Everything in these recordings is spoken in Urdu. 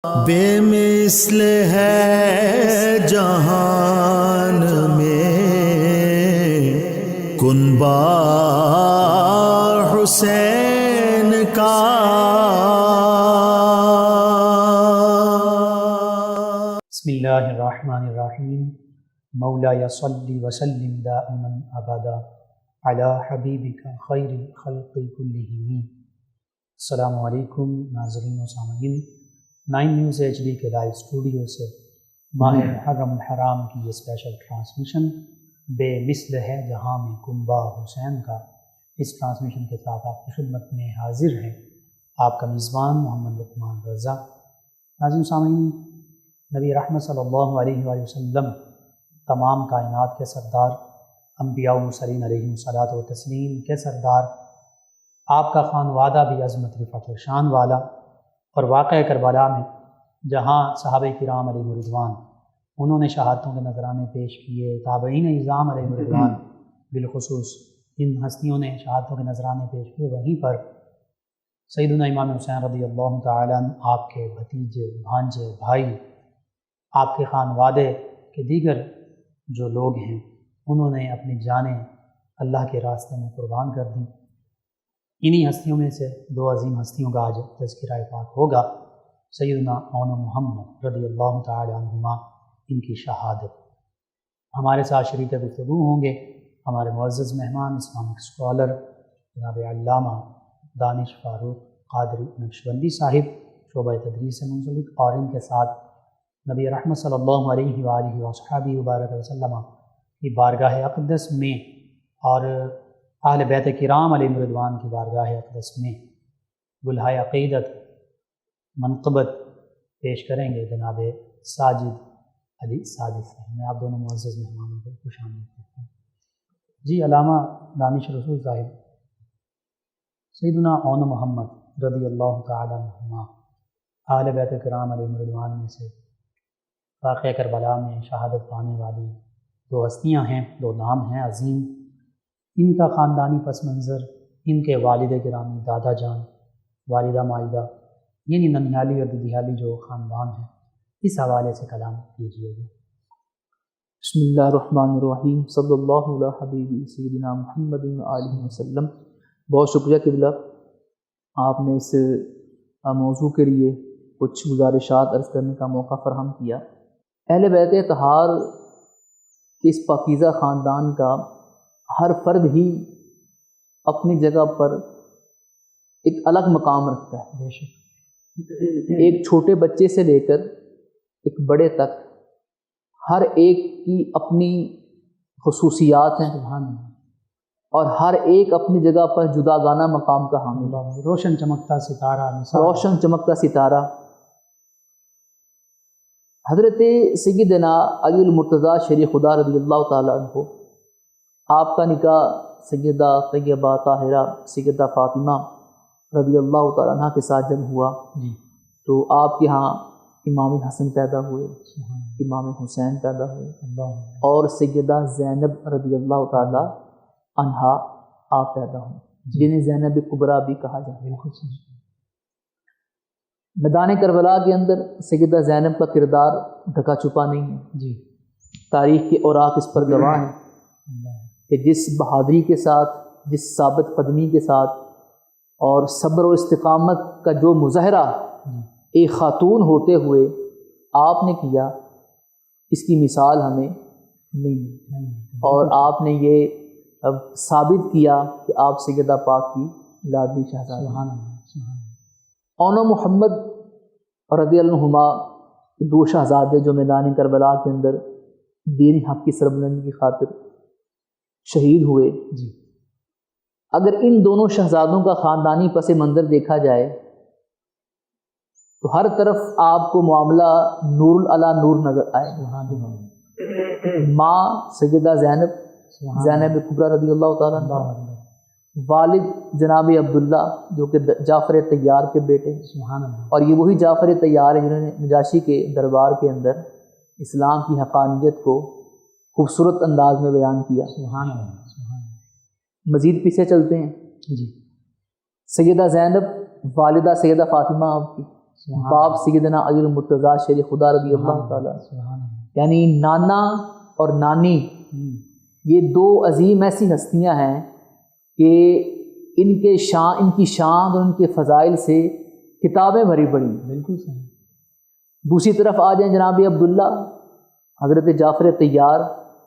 بے مثل ہے جہان میں کنبہ حسین کا، بسم اللہ الرحمن الرحیم۔ مولا صلی وسلم دائما ابدا علی حبیبک خیر الخلق کلہم۔ السلام علیکم ناظرین و سامعین، 9 نیوز ایچ ڈی کے لائیو اسٹوڈیو سے ماہ محرم الحرام کی یہ اسپیشل ٹرانسمیشن بے مثل ہے جہاں میں کنبہ حسین کا، اس ٹرانسمیشن کے ساتھ آپ کی خدمت میں حاضر ہیں آپ کا میزبان محمد لقمان رضا۔ ناظرین و سامعین، نبی رحمت صلی اللہ علیہ وآلہ وسلم تمام کائنات کے سردار، انبیاء و مرسلین علیہم الصلاۃ و تسلیم کے سردار، آپ کا خانوادہ بھی عظمت رفعت و شان والا، اور واقعہ کربلا میں جہاں صحابہ کرام علیہ رضوان انہوں نے شہادتوں کے نذرانے پیش کیے، تابعین اعظام علیہ رضوان بالخصوص ان ہستیوں نے شہادتوں کے نذرانے پیش کیے، وہیں پر سیدنا امام حسین رضی اللہ تعالیٰ عنہ، آپ کے بھتیجے، بھانجے، بھائی، آپ کے خانوادے کے دیگر جو لوگ ہیں، انہوں نے اپنی جانیں اللہ کے راستے میں قربان کر دیں۔ انہی ہستیوں میں سے 2 عظیم ہستیوں کا آج تذکرہ پاک ہوگا، سیدنا اون محمد رضی اللہ تعالی عنہما، ان کی شہادت۔ ہمارے ساتھ شریک گفتگو ہوں گے ہمارے معزز مہمان، اسلامک اسکالر جناب علامہ دانش فاروق قادری نقشبندی صاحب، شعبہ تدریس سے منسلک، اور ان کے ساتھ نبی رحمت صلی اللہ علیہ وآلہ وصحبہ وبارک وسلم کی بارگاہ اقدس میں اور اہل بیت کرام علیہ رضوان کی بارگاہ اقدس میں گلہائے عقیدت منقبت پیش کریں گے جناب ساجد علی ساجد صاحب۔ میں آپ دونوں معزز مہمانوں کو خوش آمدید کرتا ہوں۔ جی علامہ دانش رسول صاحب، سیدنا اون محمد رضی اللہ تعالی عنہما اہل بیت کرام علیہ رضوان میں سے واقعہ کربلا میں شہادت پانے والی 2 ہستیاں ہیں، 2 نام ہیں عظیم۔ ان کا خاندانی پس منظر، ان کے والد گرامی، دادا جان، والدہ مائدہ، یعنی ننیالی اور ددیالی جو خاندان ہے، اس حوالے سے کلام کیجیے گا۔ بسم اللہ الرحمن الرحیم، صلی اللہ علیہ حبیبی سیدنا محمد علیہ وسلم۔ بہت شکریہ قبلہ، آپ نے اس موضوع کے لیے کچھ گزارشات عرض کرنے کا موقع فراہم کیا۔ اہل بیت اطہار کے اس پاکیزہ خاندان کا ہر فرد ہی اپنی جگہ پر ایک الگ مقام رکھتا ہے، بے شک۔ ایک چھوٹے بچے سے لے کر ایک بڑے تک ہر ایک کی اپنی خصوصیات ہیں، سبحان اللہ۔ اور ہر ایک اپنی جگہ پر جداگانہ مقام کا حامل ہے۔ روشن چمکتا ستارہ، روشن چمکتا ستارہ حضرت سیدنا علی المرتضیٰ شیر خدا رضی اللہ تعالیٰ عنہ، آپ کا نکاح سیدہ طیبہ طاہرہ سیدہ فاطمہ رضی اللہ تعالیٰ عنہ کے ساتھ جب ہوا جی، تو آپ کے ہاں امام حسن پیدا ہوئے، امام حسین پیدا ہوئے، اللہ، اور سیدہ زینب رضی اللہ تعالیٰ عنہا آپ پیدا ہوئے، جنہیں زینب کبریٰ بھی کہا جاتا ہے۔ بالکل صحیح۔ میدان کربلا کے اندر سیدہ زینب کا کردار ڈھکا چھپا نہیں ہے، جی، تاریخ کے اوراق اس پر گواہ ہیں اللہ، کہ جس بہادری کے ساتھ، جس ثابت قدمی کے ساتھ اور صبر و استقامت کا جو مظاہرہ ایک خاتون ہوتے ہوئے آپ نے کیا، اس کی مثال ہمیں نہیں ہے۔ اور آپ نے یہ ثابت کیا کہ آپ سیدہ پاک کی لاڈلی شہزادی۔ سبحان اللہ، سبحان اللہ۔ اون محمد رضی اللہ عنہما 2 شہزادے جو میدان کربلا کے اندر دین حق کی سربلندی کی خاطر شہید ہوئے، جی، اگر ان دونوں شہزادوں کا خاندانی پس منظر دیکھا جائے تو ہر طرف آپ کو معاملہ نور علی نور نظر آئے۔ سبحان اللہ، ماں سیدہ زینب، سبحان زینب کبریٰ رضی اللہ تعالیٰ عنہ، اللہ، والد جناب عبداللہ جو کہ جعفر طیار کے بیٹے ہیں، سبحان اللہ، اور یہ وہی جعفر طیار ہیں جنہوں نے نجاشی کے دربار کے اندر اسلام کی حقانیت کو خوبصورت انداز میں بیان کیا۔ سبحان اللہ، سبحان اللہ۔ مزید پیچھے چلتے ہیں، جی، سیدہ زینب والدہ سیدہ فاطمہ آپ کی، باپ سیدنا علی المرتضیٰ شیر خدا رضی اللہ تعالیٰ، یعنی نانا اور نانی یہ دو عظیم ایسی ہستیاں ہیں کہ ان کی شان اور ان کے فضائل سے کتابیں بھری پڑی. بالکل صحیح. دوسری طرف آ جائیں جناب عبداللہ حضرت جعفر طیار،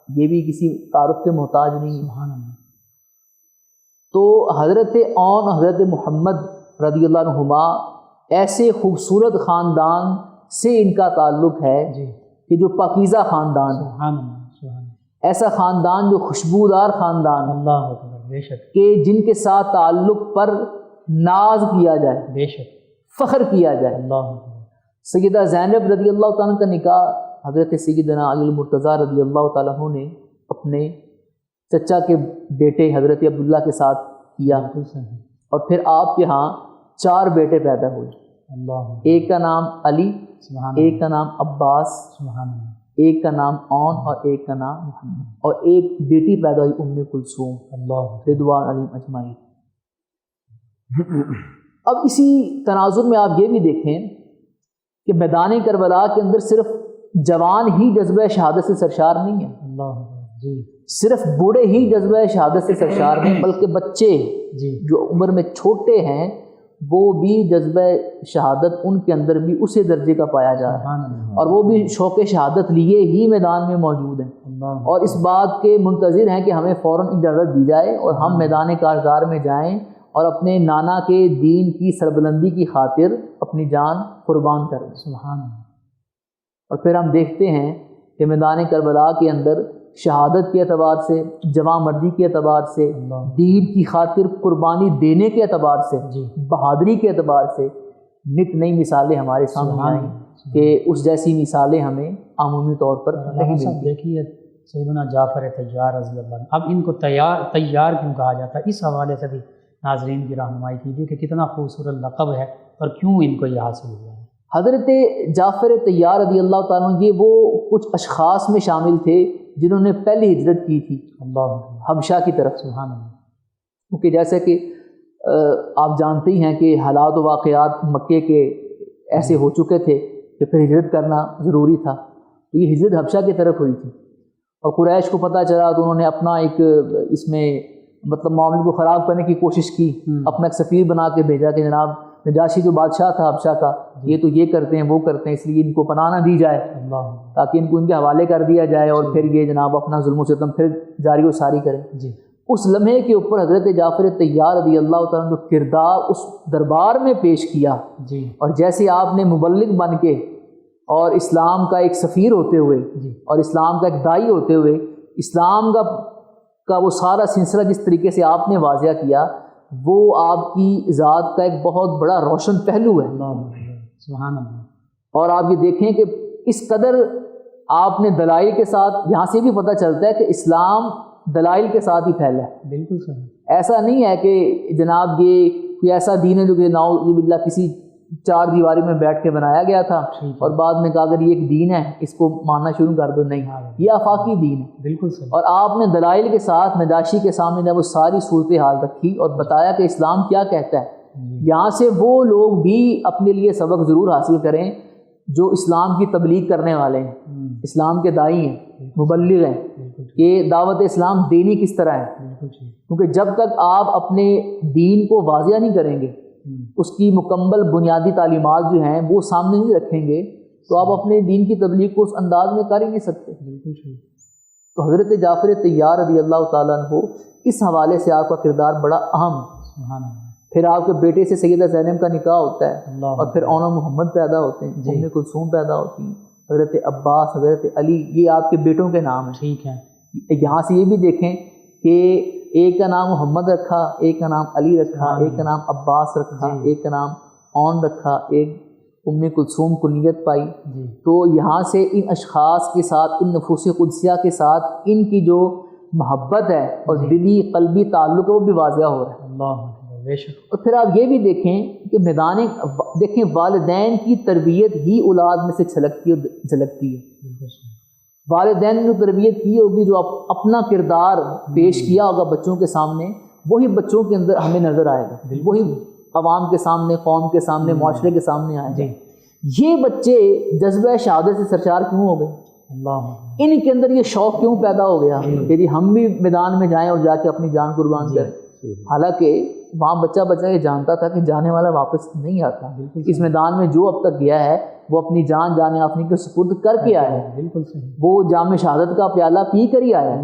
یہ بھی کسی تعارف کے محتاج نہیں. سبحان اللہ. تو حضرت اون اور حضرت محمد رضی اللہ عنہما ایسے خوبصورت خاندان سے ان کا تعلق ہے جی کہ جو پاکیزہ خاندان ہے. سبحان اللہ. سبحان اللہ. ایسا خاندان جو خوشبودار خاندان ہے اللہ اکبر. بے شک. کہ جن کے ساتھ تعلق پر ناز کیا جائے، بے شک. فخر کیا جائے. اللہ اکبر. سیدہ زینب رضی اللہ تعالیٰ کا نکاح حضرت سیدنا علی المرتضیٰ رضی اللہ تعالیٰ عنہ نے اپنے چچا کے بیٹے حضرت عبداللہ کے ساتھ کیا، بالکل صحیح. اور پھر آپ کے ہاں 4 بیٹے پیدا ہوئے. اللہ اکبر. ایک کا نام علی، سبحان اللہ. ایک کا نام عباس، سبحان اللہ. ایک کا نام اون، اور ایک کا نام محمد، اور ایک بیٹی پیدا ہوئی ام کلثوم اللہ اکبر. رضوان علیہم اجمعین. اب اسی تناظر میں آپ یہ بھی دیکھیں کہ میدان کربلا کے اندر صرف جوان ہی جذبہ شہادت سے سرشار نہیں ہیں، اللہ اکبر. جی صرف بوڑھے ہی جذبہ شہادت سے سرشار نہیں، بلکہ بچے جی جو عمر میں چھوٹے ہیں وہ بھی جذبہ شہادت ان کے اندر بھی اسی درجے کا پایا جا رہا ہے، سبحان اللہ. اور وہ بھی شوق شہادت لیے ہی میدان میں موجود ہیں، اللہ اور اس بات کے منتظر ہیں کہ ہمیں فوراً اجازت دی جائے اور ہم میدان کارزار میں جائیں اور اپنے نانا کے دین کی سربلندی کی خاطر اپنی جان قربان کریں. سبحان اللہ. اور پھر ہم دیکھتے ہیں کہ میدان کربلا کے اندر شہادت کے اعتبار سے، جواں مردی کے اعتبار سے، اللہ. دین کی خاطر قربانی دینے کے اعتبار سے، جی بہادری کے اعتبار سے نت نئی مثالیں ہمارے سامنے سبحان آئیں اللہ. کہ اس جیسی مثالیں ہمیں عمومی طور پر نہیں صاحب ملتی. دیکھیے سیدنا جعفر طیار رضی اللہ عنہ، اب ان کو تیار کیوں کہا جاتا ہے، اس حوالے سے بھی ناظرین کی رہنمائی کیجیے کہ کتنا خوبصورت لقب ہے اور کیوں ان کو یہ حاصل ہوا ہے. حضرت جعفر طیار رضی اللہ تعالیٰ عنہ یہ وہ کچھ اشخاص میں شامل تھے جنہوں نے پہلی ہجرت کی تھی اللہ اکبر. حبشہ کی طرف. سبحان اللہ. کیونکہ جیسے کہ آپ جانتے ہی ہیں کہ حالات و واقعات مکے کے ایسے ہو چکے تھے کہ پھر ہجرت کرنا ضروری تھا. تو یہ ہجرت حبشہ کی طرف ہوئی تھی، اور قریش کو پتہ چلا تو انہوں نے اپنا ایک اس میں مطلب معاملے کو خراب کرنے کی کوشش کی، اپنا ایک سفیر بنا کے بھیجا کہ جناب نجاشی جو بادشاہ تھا حبشہ کا، یہ تو یہ کرتے ہیں وہ کرتے ہیں، اس لیے ان کو پناہ نہ دی جائے اللہ تاکہ ان کو ان کے حوالے کر دیا جائے اور پھر یہ جناب اپنا ظلم و ستم پھر جاری و ساری کریں. جی اس لمحے کے اوپر حضرت جعفر طیار رضی اللہ تعالیٰ نے جو کردار اس دربار میں پیش کیا، جی اور جیسے آپ نے مبلغ بن کے اور اسلام کا ایک سفیر ہوتے ہوئے جی اور اسلام کا ایک داعی ہوتے ہوئے اسلام کا وہ سارا سلسلہ جس طریقے سے آپ نے واضح کیا، وہ آپ کی ذات کا ایک بہت بڑا روشن پہلو ہے. اللہ اکبر. سبحان اللہ. اور آپ یہ دیکھیں کہ اس قدر آپ نے دلائل کے ساتھ، یہاں سے بھی پتہ چلتا ہے کہ اسلام دلائل کے ساتھ ہی پھیلا ہے. بالکل صحیح. ایسا نہیں ہے کہ جناب یہ کوئی ایسا دین ہے جو کہ نعوذ باللہ کسی 4 دیواری میں بیٹھ کے بنایا گیا تھا اور بعد میں کہا اگر یہ ایک دین ہے اس کو ماننا شروع کر دو. نہیں، یہ آفاقی دین ہے. بالکل صحیح. اور آپ نے دلائل کے ساتھ نجاشی کے سامنے جب وہ ساری صورتحال رکھی اور بتایا کہ اسلام کیا کہتا ہے، یہاں سے وہ لوگ بھی اپنے لیے سبق ضرور حاصل کریں جو اسلام کی تبلیغ کرنے والے ہیں، اسلام کے داعی ہیں، مبلغ ہیں، کہ دعوت اسلام دینی کس طرح ہے. کیونکہ جب تک آپ اپنے دین کو واضح نہیں کریں گے، اس کی مکمل بنیادی تعلیمات جو ہیں وہ سامنے نہیں رکھیں گے، تو آپ اپنے دین کی تبلیغ کو اس انداز میں کر ہی نہیں سکتے. تو حضرت جعفر طیار رضی اللہ تعالیٰ عنہ اس حوالے سے آپ کا کردار بڑا اہم ہے. پھر آپ کے بیٹے سے سیدہ زینب کا نکاح ہوتا ہے اور پھر اون محمد پیدا ہوتے ہیں، ام کلثوم پیدا ہوتی ہیں، حضرت عباس، حضرت علی، یہ آپ کے بیٹوں کے نام ہیں. ٹھیک ہے. یہاں سے یہ بھی دیکھیں کہ ایک کا نام محمد رکھا، ایک کا نام علی رکھا، ایک کا نام عباس رکھا، ایک کا نام اون رکھا، ایک ام کلثوم کنیت پائی. تو یہاں سے ان اشخاص کے ساتھ، ان نفوس قدسیہ کے ساتھ ان کی جو محبت ہے اور دلی قلبی تعلق ہے وہ بھی واضح ہو رہا ہے. اللہ بے شک. اور پھر آپ یہ بھی دیکھیں کہ میدان دیکھیں والدین کی تربیت ہی اولاد میں سے چھلکتی اور جھلکتی ہے. والدین نے جو تربیت کی ہوگی، جو اپنا کردار پیش کیا ہوگا بچوں کے سامنے، وہی بچوں کے اندر ہمیں نظر آئے گا، وہی عوام کے سامنے، قوم کے سامنے، معاشرے کے سامنے آئے جی، یہ بچے جذبہ شہادت سے سرشار کیوں ہو گئے؟ اللہ، ان کے اندر یہ شوق کیوں پیدا ہو گیا کہ جی ہم بھی میدان میں جائیں اور جا کے اپنی جان قربان کریں؟ حالانکہ وہاں بچہ یہ جانتا تھا کہ جانے والا واپس نہیں آتا، اس میدان میں جو اب تک گیا ہے وہ اپنی جان جانے اپنی کے سپرد کر کے آیا ہے، بالکل صحیح، وہ جام شہادت کا پیالہ پی کر ہی آیا ہے،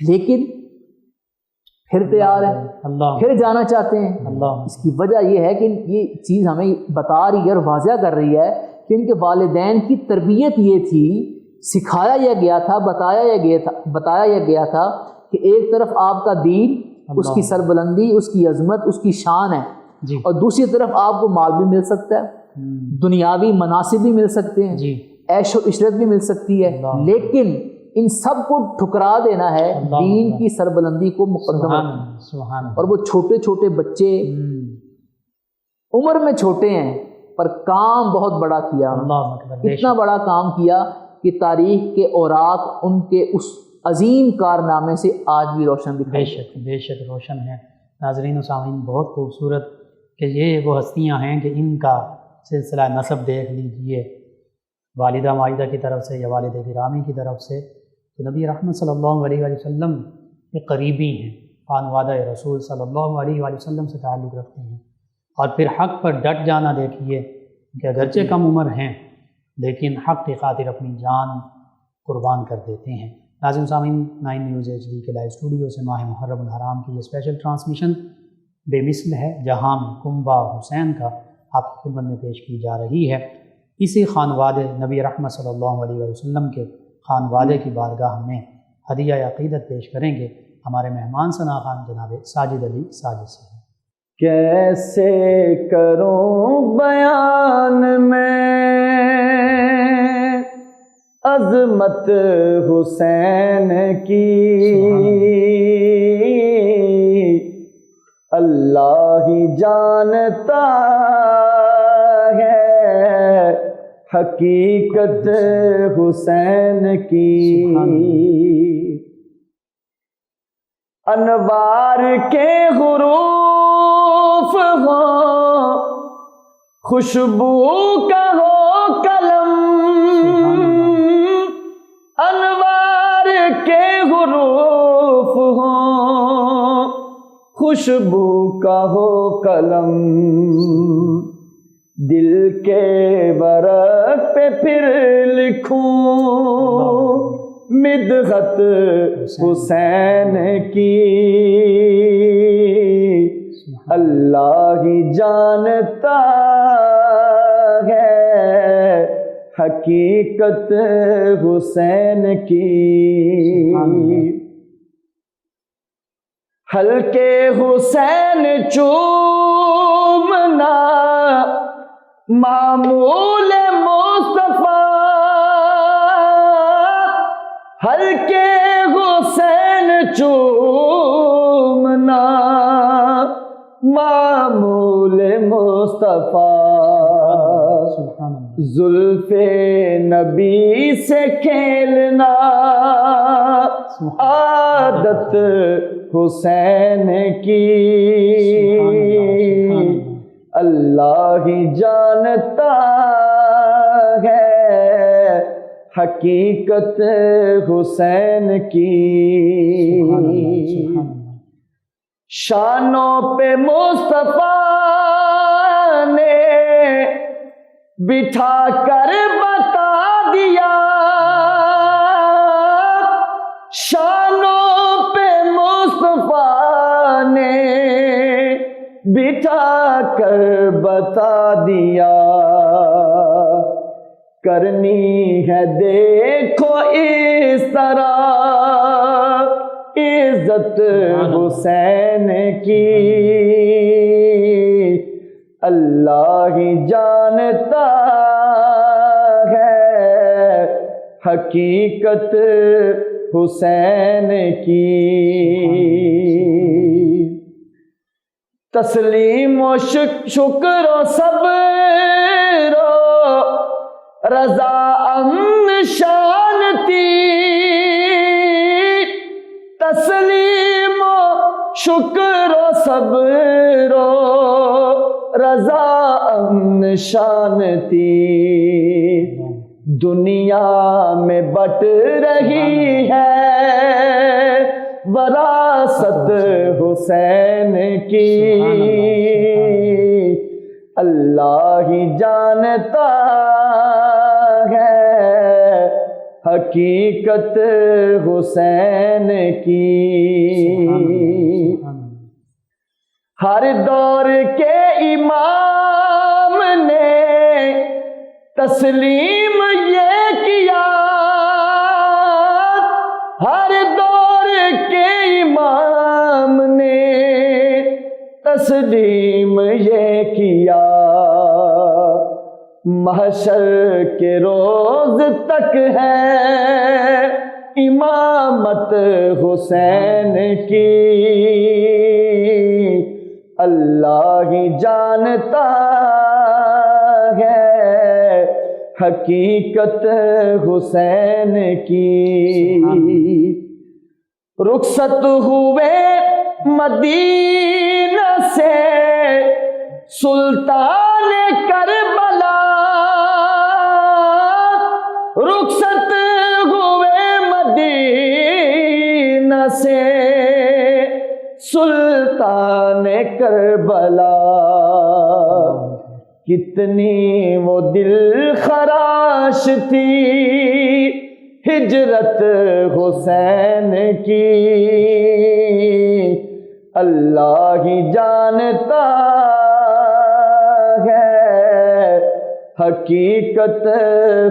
لیکن پھر تیار ہے، اللہ، پھر جانا چاہتے ہیں۔ اللہ، اس کی وجہ یہ ہے کہ یہ چیز ہمیں بتا رہی ہے اور واضح کر رہی ہے کہ ان کے والدین کی تربیت یہ تھی، سکھایا یہ گیا تھا، بتایا یہ گیا تھا کہ ایک طرف آپ کا دین، اس کی سربلندی، اس کی عظمت، اس کی شان ہے، جی، اور دوسری طرف آپ کو مال بھی مل سکتا ہے، دنیاوی مناصب بھی مل سکتے ہیں، جی، عیش و عشرت بھی مل سکتی ہے، اللہ، لیکن ان سب کو ٹھکرا دینا ہے اللہ، دین اللہ، کی سربلندی کو مقدم سبحان رکھنا۔ اللہ، سبحان اللہ، اور وہ چھوٹے چھوٹے بچے عمر میں چھوٹے ہیں پر کام بہت بڑا کیا انہوں نے، اللہ اکبر، بے اتنا بڑا کام کیا کہ تاریخ کے اوراق ان کے اس عظیم کارنامے سے آج بھی روشن دکھائی دیتے ہیں۔ بے شک روشن ہے۔ ناظرین و سامعین، بہت خوبصورت کہ یہ وہ ہستیاں ہیں کہ ان کا سلسلہ نسب دیکھ لیجئے، والدہ معاہدہ کی طرف سے یا والد گرامی کی طرف سے تو نبی رحمت صلی اللہ علیہ وآلہ وسلم کے قریبی ہیں، خانوادہ رسول صلی اللہ علیہ وآلہ وسلم سے تعلق رکھتے ہیں، اور پھر حق پر ڈٹ جانا دیکھیے کہ اگرچہ کم عمر ہیں لیکن حق کی خاطر اپنی جان قربان کر دیتے ہیں۔ ناظرین سامعین، 9 نیوز HD کے لائیو اسٹوڈیو سے ماہ محرم الحرام کی یہ اسپیشل ٹرانسمیشن بے مثل ہے، جہاں میں کنبہ حسین کا آپ کی خدمت میں پیش کی جا رہی ہے۔ اسی خانوادے نبی رحمت صلی اللہ علیہ وسلم کے خانوادے کی بارگاہ میں ہدیہ عقیدت پیش کریں گے ہمارے مہمان ثنا خان جناب ساجد علی ساجد سے۔ کیسے کروں بیان میں عظمت حسین کی، اللہ ہی جانتا ہے حقیقت حسین کی، انوار کے حروف ہو، خوشبو کا ہو قلم، انوار کے حروف ہو، خوشبو کا ہو قلم، دل کے ورق پہ پھر لکھوں مدحت حسین کی، اللہ ہی جانتا ہے حقیقت حسین کی، ہلکے حسین چومنا معمول مصطفیٰ، ہلکے حسین چومنا معمول مصطفیٰ، زلف نبی سے کھیلنا عادت حسین کی، اللہ ہی جانتا ہے حقیقت حسین کی، شانوں پہ مصطفیٰ نے بٹھا کر بتا دیا، شانوں پہ مصطفیٰ نے بٹھا کر بتا دیا، کرنی ہے دیکھو اس طرح عزت حسین کی، اللہ ہی جانتا ہے حقیقت حسین کی، تسلیم و شکر و صبر و رضا امن شانتی، تسلیم و شکر و صبر و رضا امن شان تھی، دنیا میں بٹ رہی ہے وراثت حسین کی، اللہ ہی جانتا ہے حقیقت حسین کی۔ ہر دور کے امام نے تسلیم یہ کیا، ہر دور کے امام نے تسلیم یہ کیا، محشر کے روز تک ہے امامت حسین کی، اللہ ہی جانتا ہے حقیقت حسین کی۔ رخصت ہوئے مدینہ سے سلطان کربلا، رخصت ہوئے مدینہ سے سلطان کربلا، کتنی وہ دل خراش تھی ہجرت حسین کی، اللہ ہی جانتا ہے حقیقت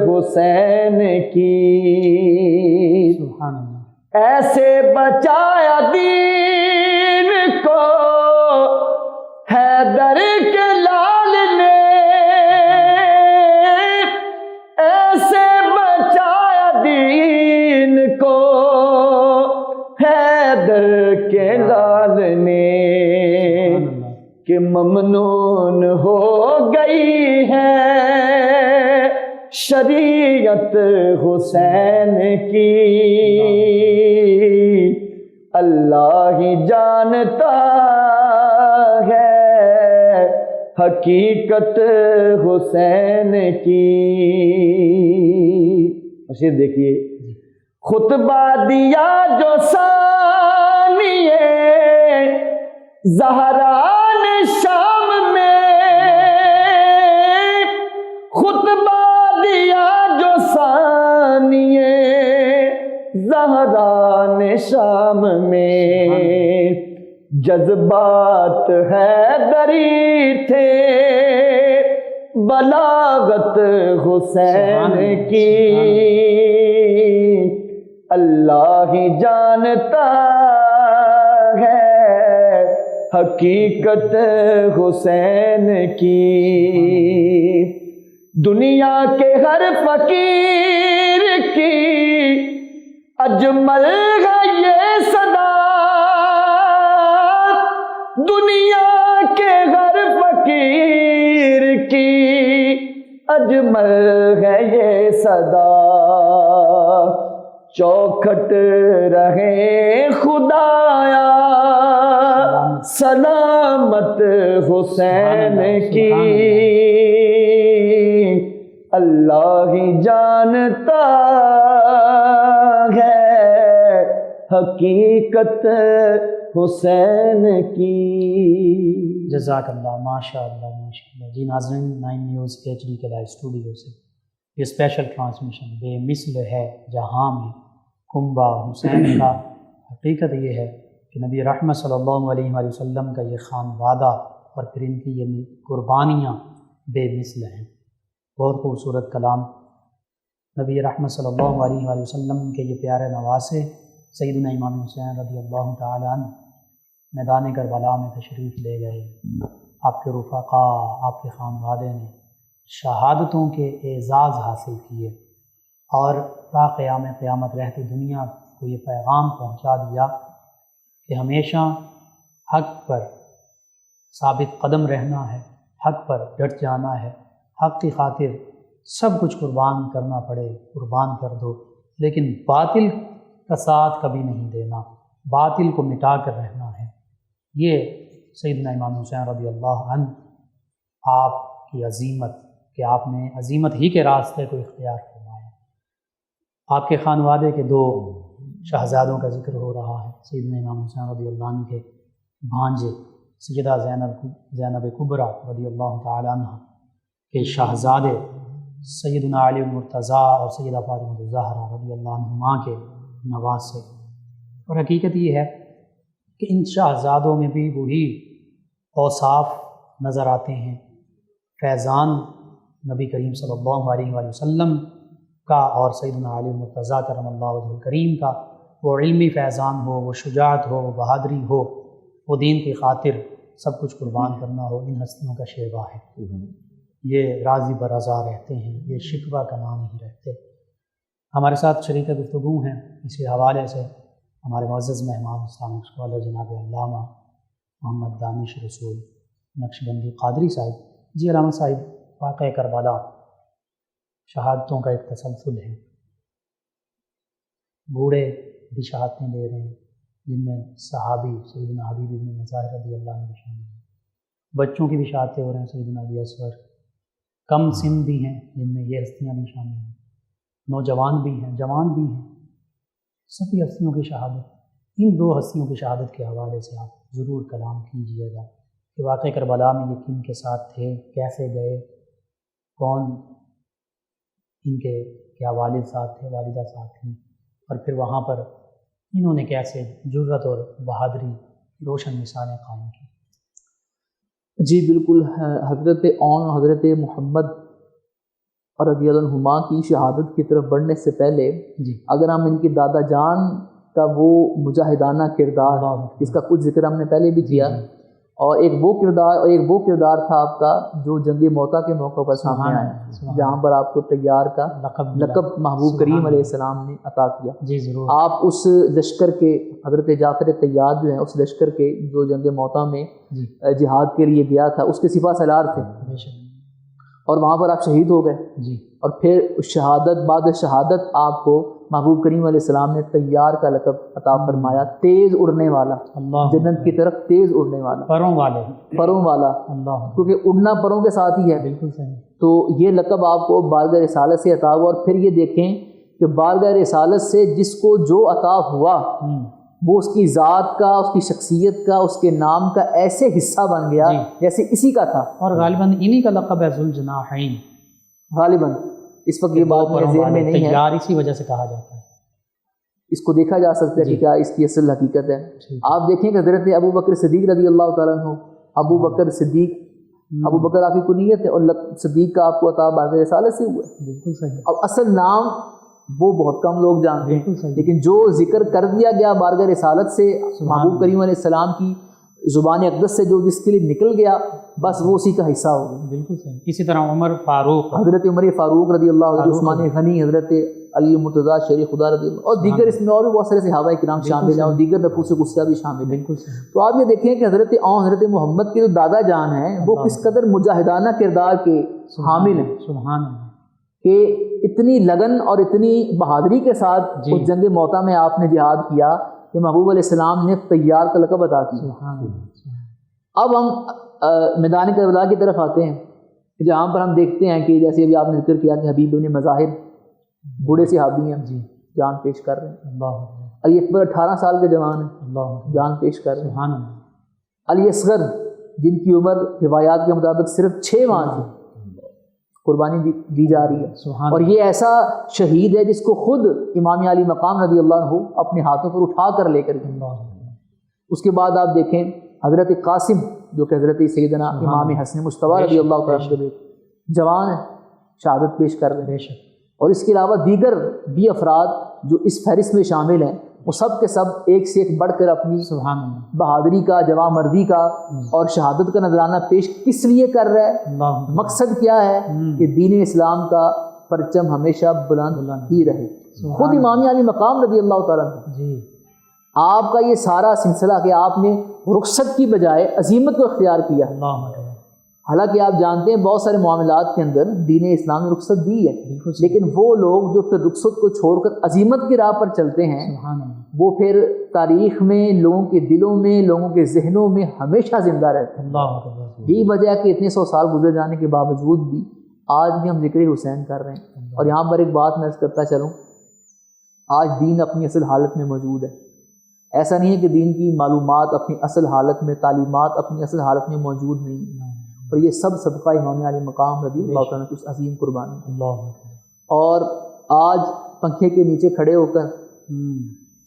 حسین کی۔ سبحان اللہ۔ ایسے بچایا دین کو حیدر کے لال نے، ایسے بچایا دین کو حیدر کے لال نے، کہ ممنون ہو گئی ہے شریعت حسین کی، اللہ ہی جانتا ہے حقیقت حسین کی۔ مشیر دیکھیے، خطبہ دیا جو ثانیے زہرا نے شام میں، خطبہ دیا جو ثانیے زہرا نے شام میں، جذبات حیدری تھے بلاغت حسین کی، اللہ ہی جانتا ہے حقیقت حسین کی، دنیا کے ہر فقیر کی اجمل ہے یہ صدا، دنیا کے ہر فقیر کی اجمل ہے یہ صدا، چوکھٹ رہے خدایا سلامت حسین کی، اللہ ہی جانتا ہے حقیقت حسین کی۔ جزاک اللہ، ماشاء اللہ ماشاء اللہ۔ جی ناظرین، 9 نیوز HD کے لائیو اسٹوڈیو سے یہ اسپیشل ٹرانسمیشن بے مثل ہے جہاں میں کنبہ حسین کا حقیقت یہ ہے کہ نبی رحمت صلی اللہ علیہ وآلہ وسلم کا یہ خانوادہ اور پھر ان کی یہ قربانیاں بے مثل ہیں۔ بہت خوبصورت کلام نبی رحمت صلی اللہ علیہ وآلہ وسلم کے یہ پیارے نواسے سیدنا امام حسین رضی اللہ تعالیٰ عنہ میدان کربلا میں تشریف لے گئے۔ آپ کے رفقا، آپ کے خانوادے نے شہادتوں کے اعزاز حاصل کیے اور تا قیامت رہتی دنیا کو یہ پیغام پہنچا دیا کہ ہمیشہ حق پر ثابت قدم رہنا ہے، حق پر ڈٹ جانا ہے، حق کی خاطر سب کچھ قربان کرنا پڑے قربان کر دو، لیکن باطل کا ساتھ کبھی نہیں دینا، باطل کو مٹا کر رہنا ہے۔ یہ سیدنا امام حسین رضی اللہ عنہ آپ کی عظیمت کہ آپ نے عظیمت ہی کے راستے کو اختیار فرمایا۔ آپ کے خانوادے کے 2 شہزادوں کا ذکر ہو رہا ہے، سیدنا امام حسین رضی اللہ عنہ کے بھانجے سیدہ زینب کبریٰ رضی اللہ تعالی عنہ کے شہزادے سیدنا علی المرتضیٰ اور سیدہ فاطمہ الزہرا رضی اللہ عنہما کے نواسے۔ اور حقیقت یہ ہے کہ ان شہزادوں میں بھی وہی اوصاف نظر آتے ہیں، فیضان نبی کریم صلی اللہ علیہ وآلہ وسلم کا اور سیدنا علی المرتضیٰ کرم اللہ وجہہ الکریم کا، وہ علمی فیضان ہو، وہ شجاعت ہو، وہ بہادری ہو، وہ دین کی خاطر سب کچھ قربان کرنا ہو، ان ہستیوں کا شیوا ہے۔ یہ راضی برضا رہتے ہیں، یہ شکوہ کما نہیں رہتے۔ ہمارے ساتھ شریک گفتگو ہیں اسی حوالے سے ہمارے معزز مہمان اسلامک اسکالر جناب علامہ محمد دانش رسول نقشبندی قادری صاحب۔ جی علامہ صاحب، واقعہ کربلا شہادتوں کا ایک تسلسل ہے، بوڑھے بھی شہادتیں دے رہے ہیں جن میں صحابی سیدنا حبیب بن مظاہر رضی اللہ عنہ شامل ہیں، بچوں کی بھی شہادتیں ہو رہے ہیں، سیدنا علی اصغر، کم سن بھی ہیں جن میں یہ ہستیاں بھی شامل ہیں، نوجوان بھی ہیں، جوان بھی ہیں، سبھی ہستیوں کی شہادت۔ ان 2 ہستیوں کی شہادت کے حوالے سے آپ ضرور کلام کیجیے گا کہ واقعہ کربلا میں یہ کن کے ساتھ تھے، کیسے گئے، کون ان کے والد ساتھ تھے، والدہ ساتھ تھیں، اور پھر وہاں پر انہوں نے کیسے جرت اور بہادری روشن مثالیں قائم کی۔ جی بالکل، حضرت اون حضرت محمد رضی اللہ عنہما کی شہادت کی طرف بڑھنے سے پہلے جی اگر ہم ان کی دادا جان کا وہ مجاہدانہ کردار جس کا کچھ ذکر ہم نے پہلے بھی کیا، اور ایک وہ کردار تھا آپ کا جو جنگ موتا کے موقع پر سامنے آیا، جہاں پر آپ کو تیار کا لقب محبوب کریم علیہ السلام نے عطا کیا۔ جی ضرور، آپ اس لشکر کے حضرت جعفر طیار جو ہیں، اس لشکر کے جو جنگ موتا میں جہاد کے لیے گیا تھا، اس کے سپہ سالار تھے، بے شک، اور وہاں پر آپ شہید ہو گئے۔ جی، اور پھر بعد شہادت آپ کو محبوب کریم علیہ السلام نے تیار کا لقب عطا فرمایا، تیز اڑنے والا، اللہ جنت کی طرف تیز اڑنے والا، پروں والے، پروں والا، اللہ، کیونکہ اڑنا پروں کے ساتھ ہی ہے۔ بالکل صحیح، تو یہ لقب آپ کو بارگاہ رسالت سے عطا ہوا، اور پھر یہ دیکھیں کہ بارگاہ رسالت سے جس کو جو عطا ہوا وہ اس کی ذات کا، اس کی شخصیت کا، اس کے نام کا ایسے حصہ بن گیا جیسے اسی کا تھا، اور غالباً انہی کا لقب ہے ذوالجناحین، غالباً اس وقت یہ بات میرے ذہن میں نہیں ہے، تیار اسی وجہ سے کہا جاتا ہے۔ اس کو دیکھا جا سکتا ہے کہ کیا اس کی اصل حقیقت ہے۔ آپ دیکھیں کہ حضرت ابو بکر صدیق رضی اللہ تعالیٰ عنہ، ابو بکر صدیق، ابو بکر آپ کی کنیت ہے، اور صدیق کا آپ کو عطا بارگاہ رسالت سے ہوا ہے۔ بالکل صحیح، اب اصل نام وہ بہت کم لوگ جانتے ہیں، لیکن جو ذکر کر دیا گیا بارگاہ رسالت سے محبوب کریم علیہ السلام کی زبان اقدس سے جو جس کے لیے نکل گیا، بس وہ اسی کا حصہ ہو گیا۔ بالکل صحیح۔ اسی طرح عمر فاروق، حضرت عمر فاروق رضی اللہ عنہ، عثمان غنی، حضرت علی مرتضیٰ شیخ خدا رضی اللہ، اور دیگر اس میں اور بھی بہت سارے صحابہ کرام شامل ہیں، اور دیگر نفوس قدسیہ بھی شامل ہیں۔ بالکل صحیح، تو آپ یہ دیکھیں کہ حضرت محمد کے جو دادا جان ہیں وہ کس قدر مجاہدانہ کردار کے حامل ہیں، سبحان اللہ، کہ اتنی لگن اور اتنی بہادری کے ساتھ اس جنگ موتا میں آپ نے جہاد کیا کہ محبوب علیہ السلام نے تیار کا لقب عطا کیا۔ سبحان اللہ۔ اب ہم میدان کربلا کی طرف آتے ہیں، جہاں پر ہم دیکھتے ہیں کہ جیسے ابھی آپ نے ذکر کیا کہ حبیب بن مظاہر بوڑھے صحابی ہیں، جان پیش کر رہے ہیں۔ اللہ، علی اکبر 18 سال کے جوان ہیں، اللہ، جان پیش کر رہے ہیں۔ سبحان اللہ، علی اصغر جن کی عمر روایات کے مطابق صرف 6 ماہ تھی، قربانی دی جا رہی ہے، سبحان اور یہ ایسا شہید ہے جس کو خود امام علی مقام رضی اللہ عنہ اپنے ہاتھوں پر اٹھا کر لے کر گئے۔ اللہ، اس کے بعد آپ دیکھیں حضرت قاسم جو کہ حضرت سیدنا امام حسن مصطفیٰ رضی اللہ تعالیٰ عنہ جوان ہیں، شہادت پیش کر رہے ہیں، اور اس کے علاوہ دیگر بھی افراد جو اس فہرست میں شامل ہیں، وہ سب کے سب ایک سے ایک بڑھ کر اپنی سبحان اللہ، بہادری کا، جوان مردی کا اور شہادت کا نذرانہ پیش کس لیے کر رہا ہے؟ اللہ، مقصد کیا ہے کہ دین اسلام کا پرچم ہمیشہ بلند ہی رہے۔ خود امام علی مقام رضی اللہ تعالیٰ عنہ، جی، آپ کا یہ سارا سلسلہ کہ آپ نے رخصت کی بجائے عظیمت کو اختیار کیا، اللہ اکبر، حالانکہ آپ جانتے ہیں بہت سارے معاملات کے اندر دین اسلام نے رخصت دی ہے، لیکن وہ لوگ جو پھر رخصت کو چھوڑ کر عظیمت کی راہ پر چلتے ہیں، سبحان اللہ، وہ پھر تاریخ میں، لوگوں کے دلوں میں، لوگوں کے ذہنوں میں ہمیشہ زندہ رہتا ہے۔ اللہ اکبر۔ یہی وجہ ہے کہ اتنے 100 سال گزر جانے کے باوجود بھی آج بھی ہم ذکر حسین کر رہے ہیں۔ اور یہاں پر ایک بات میں عرض کرتا چلوں، آج دین اپنی اصل حالت میں موجود ہے۔ ایسا نہیں ہے کہ دین کی معلومات اپنی اصل حالت میں، تعلیمات اپنی اصل حالت میں موجود نہیں ہیں، اور یہ سب صدقہ امام علی مقام رضی اللہ تعالیٰ کی اس عظیم قربانی ہے۔ اللہ اور آج پنکھے کے نیچے کھڑے ہو کر،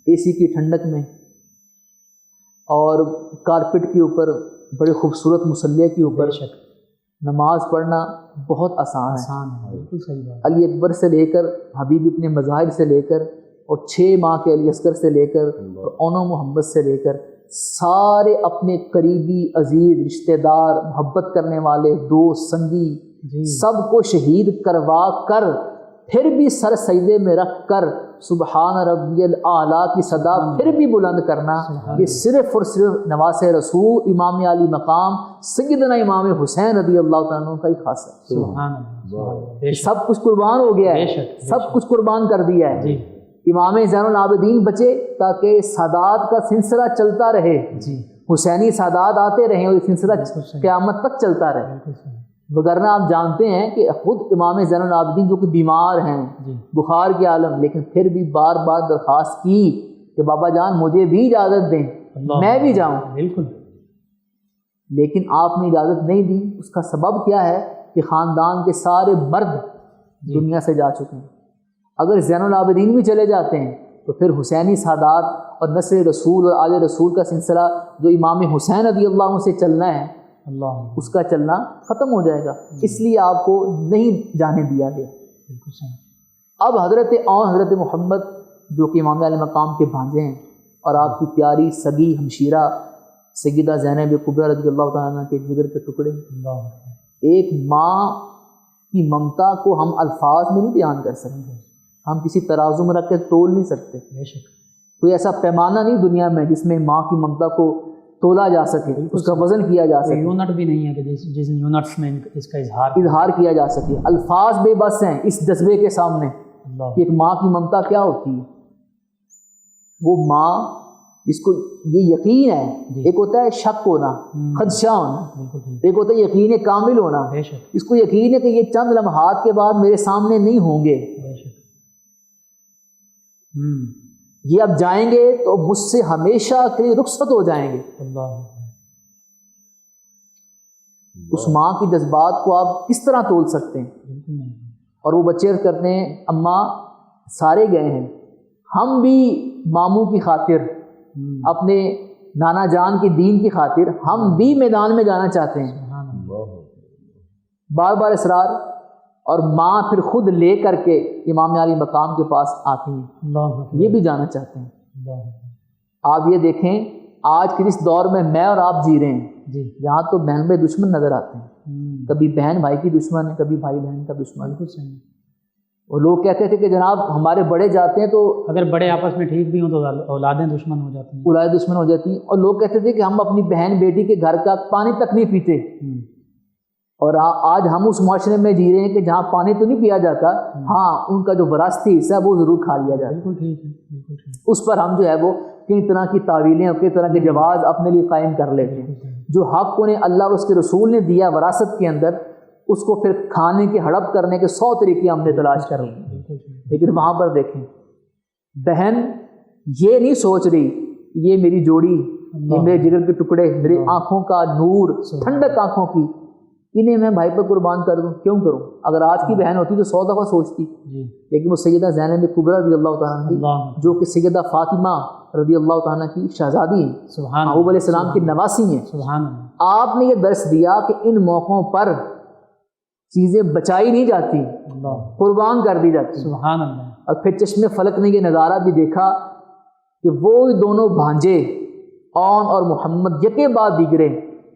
اے سی کی ٹھنڈک میں اور کارپٹ کے اوپر بڑے خوبصورت مصلیہ کے اوپر نماز پڑھنا بہت آسان ہے۔ بالکل صحیح بات۔ علی اکبر سے لے کر حبیب ابن مظاہر سے لے کر اور 6 ماہ کے علی اصغر سے لے کر اور اونو محمد سے لے کر سارے اپنے قریبی عزیز رشتہ دار، محبت کرنے والے دوست سنگی سب کو شہید کروا کر پھر بھی سر سجدے میں رکھ کر سبحان ربی الاعلیٰ کی صدا پھر بھی بلند کرنا، یہ صرف اور صرف نواس رسول امام علی مقام سیدنا امام حسین رضی اللہ تعالیٰ عنہ کا ہی خاص ہے۔ سبحان اللہ۔ سب کچھ قربان ہو گیا ہے، سب کچھ قربان کر دیا ہے۔ امام زین العابدین بچے تاکہ سادات کا سلسلہ چلتا رہے، حسینی سادات آتے رہیں اور یہ سلسلہ قیامت تک چلتا رہے۔ وگرنہ آپ جانتے ہیں کہ خود امام زین العابدین جو کہ بیمار ہیں، بخار کے عالم، لیکن پھر بھی بار بار درخواست کی کہ بابا جان مجھے بھی اجازت دیں، میں بھی جاؤں، بالکل، لیکن آپ نے اجازت نہیں دی۔ اس کا سبب کیا ہے کہ خاندان کے سارے مرد دنیا سے جا چکے ہیں۔ اگر زین العابدین بھی چلے جاتے ہیں تو پھر حسینی سادات اور نسل رسول اور آل رسول کا سلسلہ جو امام حسین رضی اللہ عنہ سے چلنا ہے، اس کا چلنا ختم ہو جائے گا، اس لیے آپ کو نہیں جانے دیا گیا۔ اب حضرت محمد جو کہ امام علی مقام کے بھانجے ہیں اور آپ کی پیاری سگی ہمشیرہ سیدہ زینب کبریٰ رضی اللہ تعالیٰ عنہ کے جگر کے ٹکڑے، ایک ماں کی ممتا کو ہم الفاظ میں نہیں بیان کر سکتے، ہم کسی ترازو میں رکھ کے تول نہیں سکتے۔ کوئی ایسا پیمانہ نہیں دنیا میں جس میں ماں کی ممتا کو تولا جا سکے، اس کا وزن کیا جا سکے، یونٹ بھی نہیں ہے کہ جس یونٹس میں اس کا اظہار کیا جا سکے۔ الفاظ بے بس ہیں اس جذبے کے سامنے کہ ایک ماں کی ممتا کیا ہوتی ہے۔ وہ ماں جس کو یہ یقین ہے، ایک ہوتا ہے شک ہونا، خدشہ ہونا، ایک ہوتا ہے یقین کامل ہونا، اس کو یقین ہے کہ یہ چند لمحات کے بعد میرے سامنے نہیں ہوں گے، یہ اب جائیں گے تو مجھ سے ہمیشہ کے لیے رخصت ہو جائیں گے۔ اس ماں کی جذبات کو آپ کس طرح تول سکتے ہیں؟ اور وہ بچے کرتے ہیں اماں سارے گئے ہیں، ہم بھی ماموں کی خاطر، اپنے نانا جان کے دین کی خاطر ہم بھی میدان میں جانا چاہتے ہیں۔ بار بار اصرار، اور ماں پھر خود لے کر کے امام علی مقام کے پاس آتی ہیں، یہ بھی جانا چاہتے ہیں۔ آپ یہ دیکھیں آج کے اس دور میں اور آپ جی رہے ہیں، یہاں تو بہن بھائی دشمن نظر آتے ہیں، کبھی بہن بھائی کی دشمن ہے، کبھی بھائی بہن کا دشمن ہے۔ وہ لوگ کہتے تھے کہ جناب ہمارے بڑے جاتے ہیں تو اگر بڑے آپس میں ٹھیک بھی ہوں تو اولادیں دشمن ہو جاتی ہیں، اولادیں دشمن ہو جاتی ہیں۔ اور لوگ کہتے تھے کہ ہم اپنی بہن بیٹی کے گھر کا پانی تک نہیں پیتے، اور آج ہم اس معاشرے میں جی رہے ہیں کہ جہاں پانی تو نہیں پیا جاتا، ہاں ان کا جو وراثتی حصہ ہے وہ ضرور کھا لیا جاتا ہے۔ بالکل ٹھیک ہے، اس پر ہم جو ہے وہ کئی طرح کی تعویلیں اور کئی طرح کے جواز اپنے لیے قائم کر لیتے ہیں۔ جو حق انہیں اللہ اور اس کے رسول نے دیا وراثت کے اندر، اس کو پھر کھانے کے ہڑپ کرنے کے 100 طریقے ہم نے تلاش کر لیے۔ لیکن وہاں پر دیکھیں بہن یہ نہیں سوچ رہی یہ میری جوڑی، یہ میرے جگر کے ٹکڑے، میری آنکھوں کا نور، ٹھنڈک آنکھوں کی، انہیں میں بھائی پر قربان کر دوں، کیوں کروں؟ اگر آج کی بہن ہوتی تو 100 دفعہ سوچتی، لیکن وہ سیدہ زینب کبریٰ رضی اللہ تعالیٰ عنہ جو کہ سیدہ فاطمہ رضی اللہ تعالیٰ کی شہزادی ہیں، محبوب علیہ السلام کی نواسی ہیں۔ آپ نے یہ درس دیا کہ ان موقعوں پر چیزیں بچائی نہیں جاتی، قربان کر دی جاتی۔ سبحان اللہ۔ اور پھر چشم فلک نے یہ نظارہ بھی دیکھا کہ وہ دونوں بھانجے اون اور محمد یکے بعد دیگرے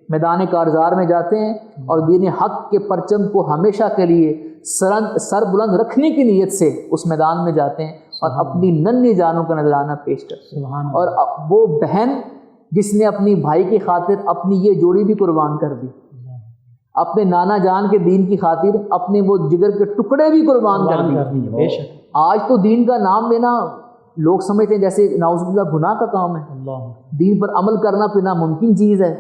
میدان کارزار میں جاتے ہیں اور دین حق کے پرچم کو ہمیشہ کے لیے سر بلند رکھنے کی نیت سے اس میدان میں جاتے ہیں اور اپنی ننھی جانوں کا نذرانہ پیش کرتے ہیں۔ اور وہ بہن جس نے اپنی بھائی کی خاطر اپنی یہ جوڑی بھی قربان کر دی، اپنے نانا جان کے دین کی خاطر اپنے وہ جگر کے ٹکڑے بھی قربان کر دی۔ آج تو دین کا نام لینا لوگ سمجھتے ہیں جیسے نعوذ باللہ گناہ کا کام ہے. اللہ دین پر عمل کرنا پھر ناممکن چیز ہے.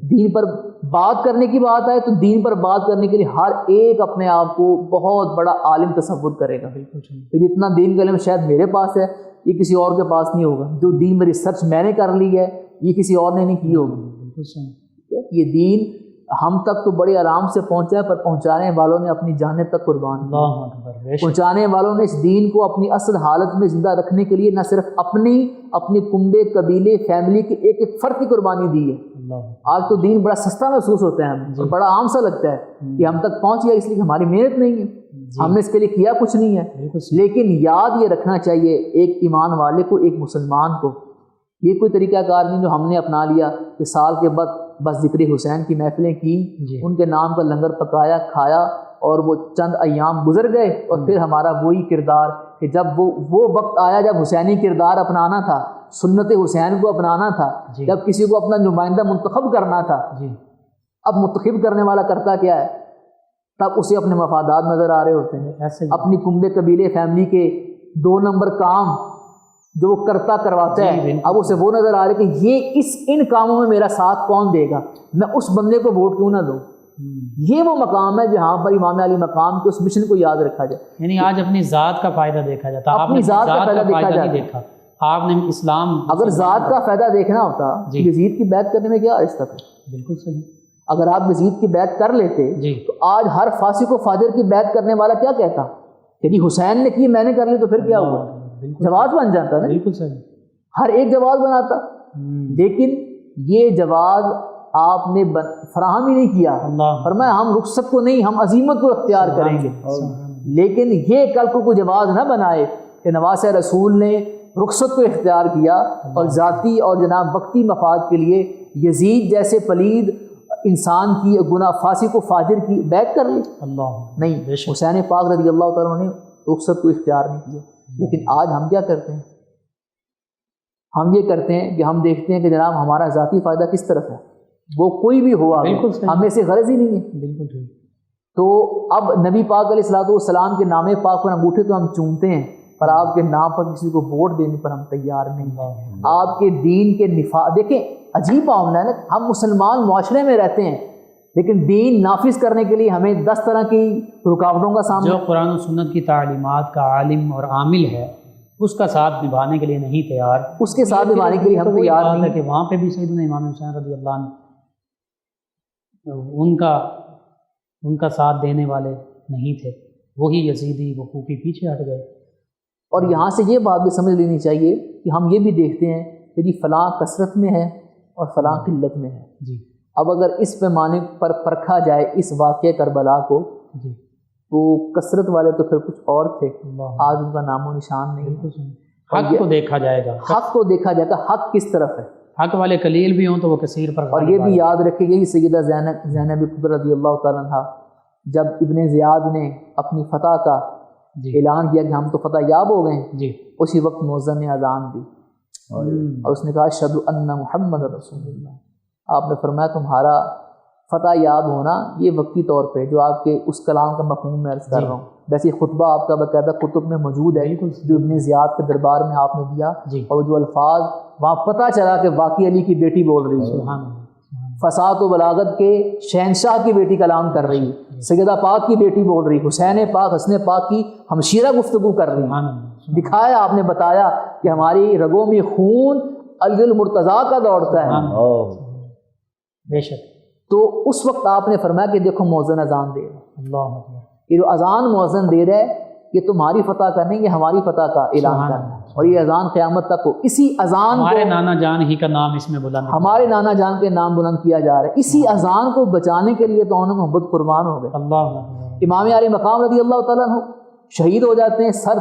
دین پر بات کرنے کی بات آئے تو دین پر بات کرنے کے لیے ہر ایک اپنے آپ کو بہت بڑا عالم تصور کرے گا. پھر اتنا دین کا علم شاید میرے پاس ہے، یہ کسی اور کے پاس نہیں ہوگا. جو دین میں ریسرچ میں نے کر لی ہے یہ کسی اور نے نہیں کی ہوگی. یہ دین ہم تک تو بڑے آرام سے پہنچا ہے، پر پہنچانے والوں نے اپنی جانیں تک قربان کی. پہنچانے والوں نے اس دین کو اپنی اصل حالت میں زندہ رکھنے کے لیے نہ صرف اپنی کنبے، قبیلے، فیملی کے ایک ایک فرد کی قربانی دی ہے. آج تو دین بڑا سستا محسوس ہوتا ہے ہمیں، بڑا عام سا لگتا ہے کہ ہم تک پہنچ گیا اس لیے کہ ہماری محنت نہیں ہے، ہم نے اس کے لیے کیا کچھ نہیں ہے. لیکن یاد یہ رکھنا چاہیے ایک ایمان والے کو، ایک مسلمان کو، یہ کوئی طریقہ کار نہیں جو ہم نے اپنا لیا کہ سال کے بعد بس ذکر حسین کی محفلیں کی، ان کے نام کا لنگر پکایا، کھایا، اور وہ چند ایام گزر گئے، اور پھر ہمارا وہی کردار کہ جب وہ وقت آیا جب حسینی کردار اپنانا تھا، سنت حسین کو اپنانا تھا، جب کسی کو اپنا نمائندہ منتخب کرنا تھا. اب منتخب کرنے والا کرتا کیا ہے؟ تب اسے اپنے مفادات نظر آ رہے ہوتے ہیں، اپنی کنبے قبیلے فیملی کے 2 نمبر کام جو وہ کرتا کرواتا ہے، اب اسے وہ نظر آ رہا ہے کہ یہ ان کاموں میں میرا ساتھ کون دے گا، میں اس بندے کو ووٹ کیوں نہ دوں. یہ وہ مقام ہے جہاں پر امام علی مقام کے اس مشن کو یاد رکھا جائے. یعنی آج اپنی ذات کا فائدہ دیکھا جاتا، اپنی ذات کا فائدہ دیکھا جاتا. دیکھا آپ نے اسلام، اگر ذات کا فائدہ دیکھنا ہوتا یزید کی بیعت کرنے میں کیا عرض تک ہے؟ بالکل صحیح. اگر آپ یزید کی بیعت کر لیتے تو آج ہر فاسق و فاجر کی بیعت کرنے والا کیا کہتا کہ جی حسین نے کی میں نے کر لی، تو پھر کیا ہوا؟ جواز بن جاتا نا. بالکل صحیح. ہر ایک جواز بناتا. لیکن یہ جواز آپ نے فراہم ہی نہیں کیا. فرمایا ہم رخصت کو نہیں، ہم عزیمت کو اختیار کریں گے. لیکن یہ کل کو کوئی جواز نہ بنائے کہ نواسہ رسول نے رخصت کو اختیار کیا اور ذاتی اور جناب وقتی مفاد کے لیے یزید جیسے پلید انسان کی گناہ فاسق و فاجر کی بیعت کر لی. نہیں، حسین پاک رضی اللہ تعالیٰ نے رخصت کو اختیار نہیں کیا. لیکن آج ہم کیا کرتے ہیں؟ ہم یہ کرتے ہیں کہ ہم دیکھتے ہیں کہ جناب ہمارا ذاتی فائدہ کس طرف ہے، وہ کوئی بھی ہوا ہمیں سے غرض ہی نہیں ہے. بالکل ٹھیک. تو اب نبی پاک علیہ الصلوۃ والسلام کے نام پاک پر انگوٹھے تو ہم چومتے ہیں، پر آپ کے نام پر کسی کو ووٹ دینے پر ہم تیار نہیں. آپ کے دین کے نفاذ دیکھیں، عجیب معاملہ ہے نا. ہم مسلمان معاشرے میں رہتے ہیں لیکن دین نافذ کرنے کے لیے ہمیں 10 طرح کی رکاوٹوں کا سامنا. جو قرآن و سنت کی تعلیمات کا عالم اور عامل ہے اس کا ساتھ نبھانے کے لیے نہیں تیار، اس کے ساتھ نبھانے کے لیے ہم تیار نہیں ہے. کہ وہاں پہ بھی سیدنا امام حسین رضی اللہ عنہ ان کا ساتھ دینے والے نہیں تھے، وہی یزیدی وہ کوفی پیچھے ہٹ گئے. اور یہاں سے یہ بات بھی سمجھ لینی چاہیے کہ ہم یہ بھی دیکھتے ہیں کہ جی فلاں کثرت میں ہے اور فلاں قلت میں ہے. جی اب اگر اس پیمانے پر پرکھا جائے اس واقعہ کربلا کو، جی تو کثرت والے تو پھر کچھ اور تھے، آج ان کا نام و نشان نہیں. حق کو دیکھا جائے گا، حق کو دیکھا جائے گا، حق کس طرف ہے. حق والے قلیل بھی ہوں تو وہ کثیر پر. اور یہ بھی یاد رکھے گی سیدہ زینب قدر رضی اللہ تعالیٰ عنہا جب ابن زیاد نے اپنی فتح کا اعلان کیا کہ ہم تو فتح یاب ہو گئے جی، اسی وقت مؤذن نے اذان دی اور اس نے کہا اشہد ان محمد رسول اللہ. آپ نے فرمایا تمہارا فتح یاب ہونا یہ وقتی طور پہ، جو آپ کے اس کلام کا مفہوم میں عرض کر رہا ہوں، ویسے خطبہ آپ کا باقاعدہ کتب میں موجود ہے جو ابن زیاد کے دربار میں آپ نے دیا، اور جو الفاظ وہاں پتہ چلا کہ واقعی علی کی بیٹی بول رہی ہے، فصاحت و بلاغت کے شہنشاہ کی بیٹی کلام کر رہی ہے، سیدہ پاک کی بیٹی بول رہی، حسین پاک حسن پاک کی ہمشیرہ گفتگو کر رہی ہے. دکھایا آپ نے، بتایا کہ ہماری رگوں میں خون علی المرتضیٰ کا دوڑتا ہے. بے شک. تو اس وقت آپ نے فرمایا کہ دیکھو مؤذن اذان دے رہا ہے. اللہ اکبر. یہ جو اذان مؤذن دے رہا ہے یہ تمہاری فتح کا نہیں، یہ ہماری فتح کا اعلان کرنا ہے، اور یہ اذان قیامت تک ہو. اسی اذان ہمارے نانا جان ہی کا نام اس میں بلند، ہمارے نانا جان کے نام بلند کیا جا رہا ہے. اسی اذان کو بچانے کے لیے تو انہوں نے محبت قربان ہو گئے. اللہ. امام علی مقام رضی اللہ تعالیٰ عنہ شہید ہو جاتے ہیں، سر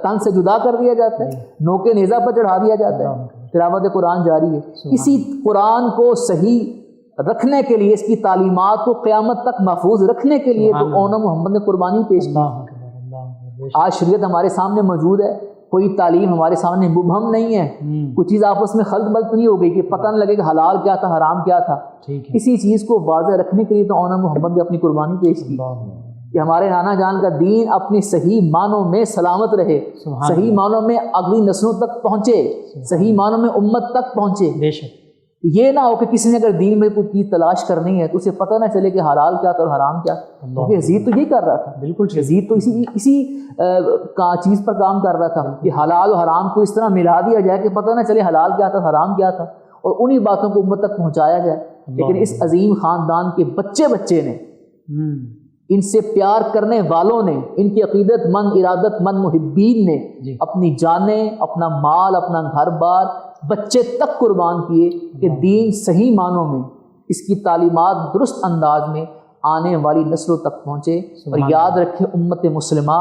تن سے جدا کر دیا جاتا ہے، نوکے نیزہ پر چڑھا دیا جاتا ہے، تلاوت قرآن جاری ہے. اسی قرآن کو صحیح رکھنے کے لیے، اس کی تعلیمات کو قیامت تک محفوظ رکھنے کے لیے تو اونا محمد نے قربانی پیش کی. آج شریعت ہمارے سامنے موجود ہے، کوئی تعلیم ہمارے سامنے مبہم نہیں ہے، کوئی چیز آپس میں خلط ملط نہیں ہو گئی کہ پتہ نہ لگے کہ حلال کیا تھا حرام کیا تھا. اسی چیز کو واضح رکھنے کے لیے تو اونا محمد نے اپنی قربانی پیش کی. کہ ہمارے نانا جان کا دین اپنی صحیح معنوں میں سلامت رہے، صحیح معنوں میں اگلی نسلوں تک پہنچے، صحیح معنوں میں امت تک پہنچے۔ بے شک یہ نہ ہو کہ کسی نے اگر دین میں کوئی چیز تلاش کرنی ہے تو اسے پتہ نہ چلے کہ حلال کیا تھا اور حرام کیا، کیونکہ یزید تو یہی کر رہا تھا، بالکل یزید تو اسی چیز پر کام کر رہا تھا کہ حلال و حرام کو اس طرح ملا دیا جائے کہ پتہ نہ چلے حلال کیا تھا حرام کیا تھا، اور انہی باتوں کو امت تک پہنچایا جائے۔ لیکن اس عظیم خاندان کے بچے نے، ان سے پیار کرنے والوں نے، ان کی عقیدت مند ارادت مند محبین نے اپنی جانیں، اپنا مال، اپنا گھر بار، بچے تک قربان کیے کہ دین صحیح معنوں میں، اس کی تعلیمات درست انداز میں آنے والی نسلوں تک پہنچے۔ اور یاد رکھیں امت مسلمہ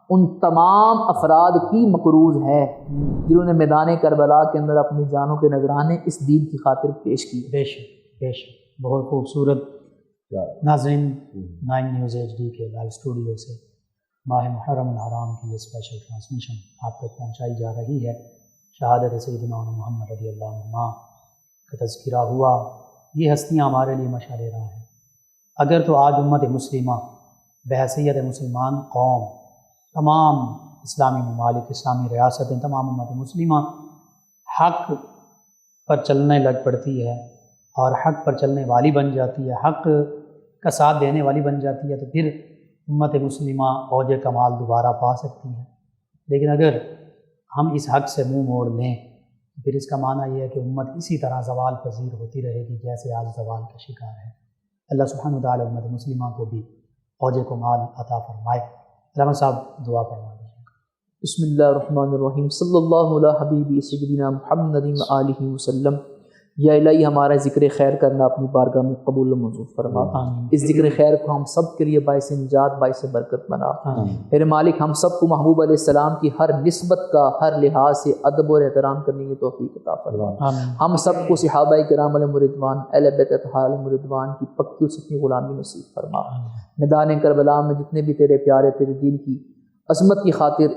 ان تمام افراد کی مقروض ہے جنہوں نے میدان کربلا کے اندر اپنی جانوں کے نذرانے اس دین کی خاطر پیش کیے۔ بے شک بہت خوبصورت۔ ناظرین 9 نیوز ایچ ڈی کے لائیو اسٹوڈیو سے ماہ محرم الحرام کی یہ اسپیشل ٹرانسمیشن آپ تک پہنچائی جا رہی ہے۔ شہادت سیدنا محمد رضی اللہ عنہ کا تذکرہ ہوا، یہ ہستیاں ہمارے لیے مشعل راہ ہیں۔ اگر تو آج امت مسلمہ بحیثیت مسلمان قوم، تمام اسلامی ممالک، اسلامی ریاستیں، تمام امت مسلمہ حق پر چلنے لگ پڑتی ہے اور حق پر چلنے والی بن جاتی ہے، حق کا ساتھ دینے والی بن جاتی ہے، تو پھر امت مسلمہ اوج کمال دوبارہ پا سکتی ہے۔ لیکن اگر ہم اس حق سے منہ موڑ لیں تو پھر اس کا معنی یہ ہے کہ امت اسی طرح زوال پذیر ہوتی رہے گی جیسے آج زوال کا شکار ہے۔ اللہ سبحانہ وتعالی امت مسلمہ کو بھی اوج کمال عطا فرمائے۔ علامہ صاحب دعا فرما دیجیے۔ بسم اللہ الرحمن الرحیم، صلی اللہ علی حبیبی سیدنا محمد و آلہ وسلم۔ یا الہی ہمارا ذکر خیر کرنا اپنی بارگاہ میں قبول و منظور فرما، اس ذکر خیر کو ہم سب کے لیے باعث نجات باعث برکت بنا۔ میرے مالک ہم سب کو محبوب علیہ السلام کی ہر نسبت کا ہر لحاظ سے ادب اور احترام کرنے کی توفیق عطا فرما۔ ہم سب کو صحابہ کرام علیہم رضوان، اہل بیت اطہار علیہم رضوان کی پکی اور سچی غلامی نصیب فرما۔ میدان کربلا میں جتنے بھی تیرے پیارے تیرے دین کی عظمت کی خاطر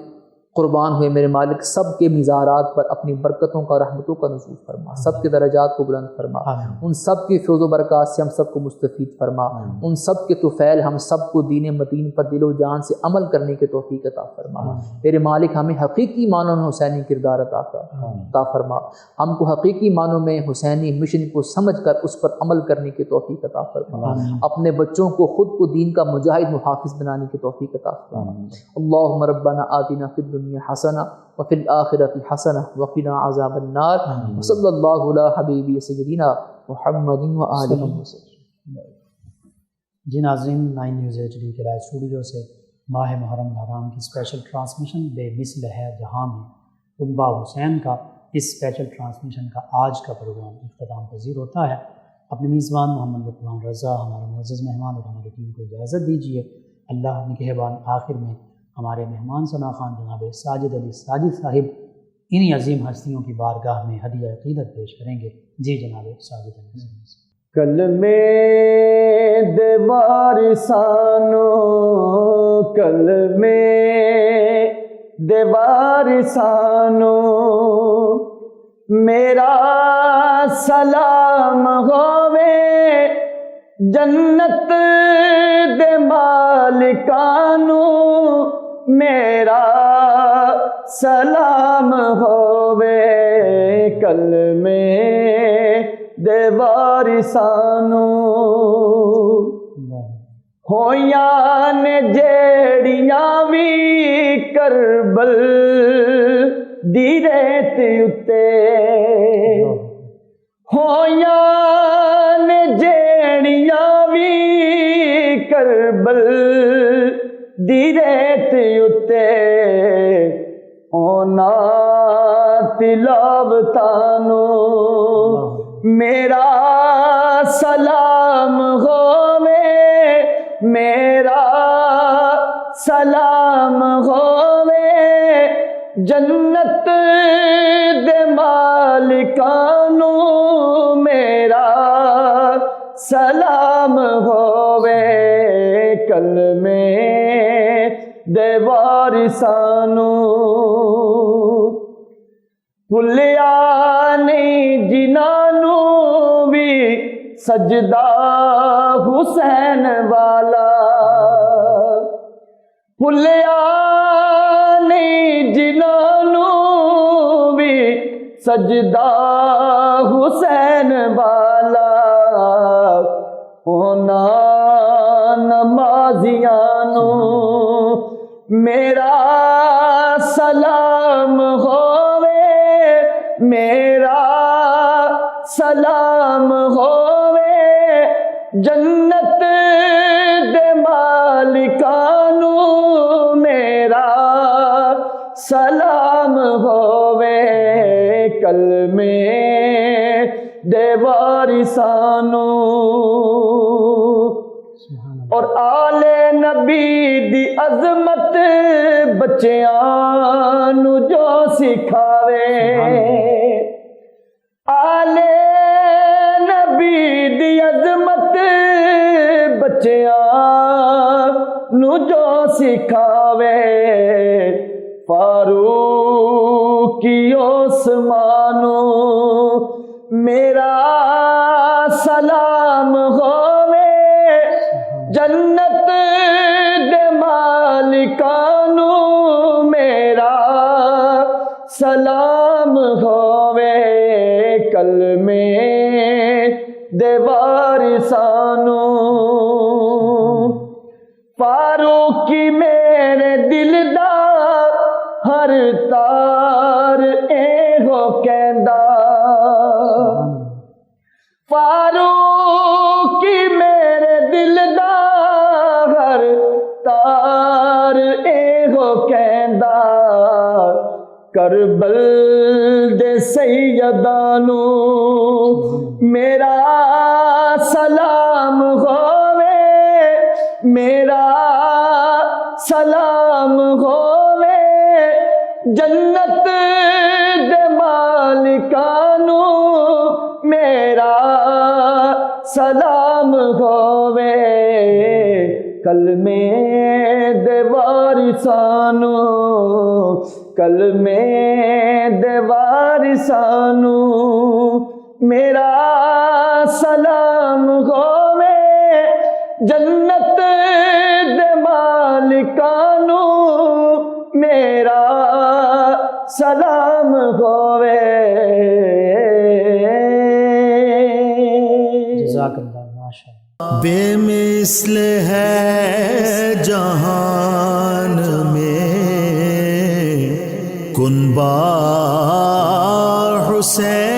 قربان ہوئے میرے مالک، سب کے مزارات پر اپنی برکتوں کا رحمتوں کا نزول فرما، سب کے درجات کو بلند فرما، ان سب کی فیض و برکات سے ہم سب کو مستفید فرما، ان سب کے طفیل ہم سب کو دین متین پر دل و جان سے عمل کرنے کے توفیق عطا فرما۔ میرے مالک ہمیں حقیقی معنوں میں حسینی کردار عطا فرما، ہم کو حقیقی معنوں میں حسینی مشن کو سمجھ کر اس پر عمل کرنے کے توفیق عطا فرما، اپنے بچوں کو خود کو دین کا مجاہد محافظ بنانے کی توفیق عطا فرما۔ اللہم ربنا آتنا فی الدنیا حسنہ وفی الآخرۃ حسنہ وقنا عذاب النار، وصلی اللہ علی حبیبی سیدنا محمد وآلہ وسلم۔ جی ناظرین 9 نیوز ایچ ڈی کے لائیو اسٹوڈیو سے ماہ محرم الحرام کی اسپیشل ٹرانسمیشن بے مثل ہے جہاں میں کنبہ حسین کا اس اسپیشل ٹرانسمیشن کا آج کا پروگرام اختتام پذیر ہوتا ہے۔ اپنے میزبان محمد لطفان رضا، ہمارے معزز مہمان اور ہماری ٹیم کو اجازت دیجیے۔ اللہ نگہبان۔ آخر میں ہمارے مہمان ثنا خان جناب ساجد علی ساجد صاحب انہی عظیم ہستیوں کی بارگاہ میں ہدیہ عقیدت پیش کریں گے۔ جی جناب ساجد علی صاحب۔ کلمے دیوار سانو، کلمے دیوار سانو، میرا سلام ہووے جنت دے مالکانو، میرا سلام ہووے کلمے دے وارثانو، ہویاں نے جیڑیاں وی کربل دی ریت اتے، ہویاں نے جیڑیاں وی کربل دی ریت اتے، اونا تلاوتانو میرا سلام ہووے، میرا سلام ہووے جنت دے مالکانو، میرا سلام ہووے کلمے دے وارثانو، بھلیا نہیں جنانو بھی سجدہ حسین والا، ਭੁੱਲਿਆ ਨਹੀਂ ਜਿਨ੍ਹਾਂ ਨੂੰ ਵੀ ਸਜਦਾ ਹੁਸੈਨ ਵਾਲਾ, ਉਹਨਾਂ ਨਮਾਜ਼ੀਆਂ ਨੂੰ ਮੇਰਾ ਸਲਾਮ ਹੋਵੇ, ਮੇਰਾ ਸਲਾਮ ਹੋਵੇ। ਜੰਨਤ ਦੇ ਮਾਲਿਕਾਂ ਨੂੰ ਮੇਰਾ ਸਲਾਮ ਹੋਵੇ, ਕਲਮੇ ਦੇ ਵਾਰਿਸਾਂ ਨੂੰ। اور آل نبی دی عظمت بچیاں نو جو سکھاوے، آل نبی دی عظمت بچیاں نو جو سکھاوے، فاروقی عثمان میرا سلام ہووے، جنت دے مالکاں نو میرا سلام ہووے، کلمے دے وارثاں نو۔ فاروقی میرے دل دا ہر تار ایہو کہندا، فاروقی میرے دل دا ہر تار ایہو کہندا، کربل دے سیداں نو میرا سلام ہووے، میرا سلام ہووے، جنت دے مالکاں نو میرا سلام ہووے، کلمے دے وارثاں نو، کلمے دے وارثاں نو میرا سلام ہووے، جنت دے مالکاں نو میرا سلام ہووے۔ جزاک اللہ، ماشاء اللہ۔ بے مثل ہے جہان میں کنبہ حسین